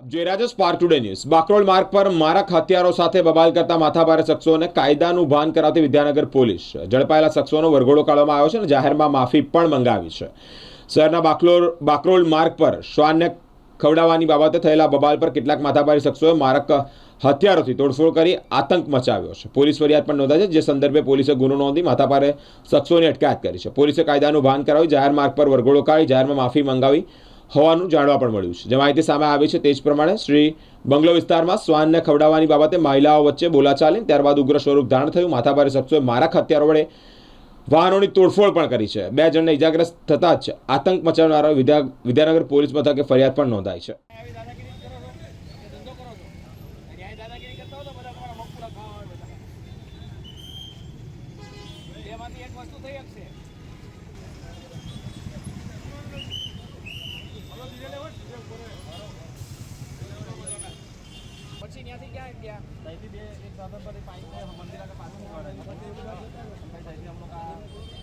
જોઈ spark today news Bakrol માર્ગ પર મારક હથિયારો સાથે બબાલ કરતા માથાભારે શખ્સોને કાયદાનું ભાન કરાવતી વિદ્યાનગર પોલીસ ઝડપાયેલા શખ્સોનો વરઘોડો કાઢવામાં આવ્યો છે અને જાહેરમાં માફી પણ મંગાવી છે। શહેરના બાકરોલ માર્ગ પર શ્વાનને ખવડાવવાની બાબતે થયેલા બબાલ પર કેટલાક માથાભારે શખ્સોએ મારક હથિયારોથી તોડફોડ કરી આતંક મચાવ્યો છે। પોલીસ ફરિયાદ પણ નોંધાઈ છે, જે સંદર્ભે પોલીસે ગુનો નોંધી માથાભારે શખ્સોની અટકાયત કરી છે। પોલીસે કાયદાનું ભાન કરાવી જાહેર માર્ગ પર વરઘોડો કાઢી જાહેરમાં માફી મંગાવી હોવાનું જાણવા પણ મળ્યું છે। જે માહિતી સામે આવી છે તે જ પ્રમાણે શ્રી બંગલો વિસ્તારમાં શ્વાનને ખવડાવવાની બાબતે મહિલાઓ વચ્ચે બોલાચાલી, ત્યારબાદ ઉગ્ર સ્વરૂપ ધારણ થયું। માથાભારે શખ્સોએ મારક હથિયારો વડે વાહનોની તોડફોડ પણ કરી છે। 2 જણને ઇજાગ્રસ્ત થતા જ આતંક મચાવનારા વિદ્યાનગર પોલીસ મથકે ફરિયાદ પણ નોંધાઈ છે। પછી ત્યાંથી ક્યાં ગયા ત્યાંથી બે એક સાધન પર પાઇપ મંદિર આગળ પાછું મુકાડે પછી એવું ત્યાંથી હમ લોગ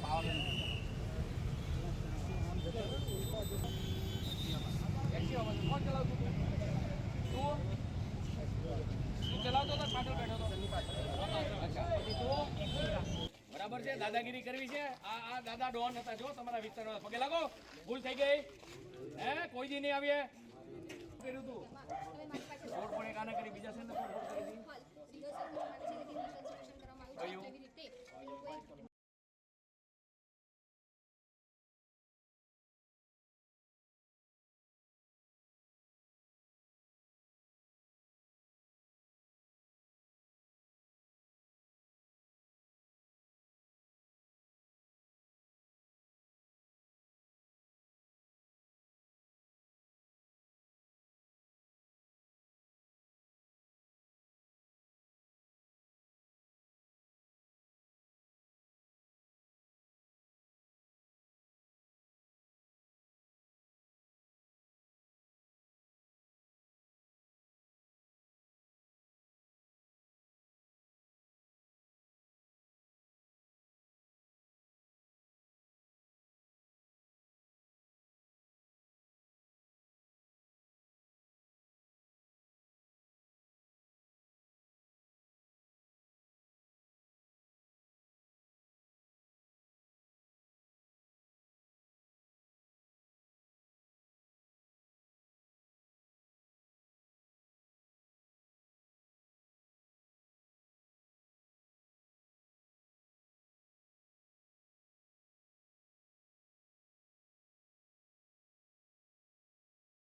પાવર કોણ ચલાવતું તું ચલાવતો હતો પાછળ બેઠો હતો અચ્છા તું બરાબર છે દાદાગીરી કરવી છે। આ દાદા ડોન હતા જો તમારા વિસ્તારમાં પગે લાગો ભૂલ થઈ ગઈ હે કોઈ દી નહીં આવીએ કર્યું તું ફોડ પણ એક આને કરી બીજા છે ને ફોડ કરી દી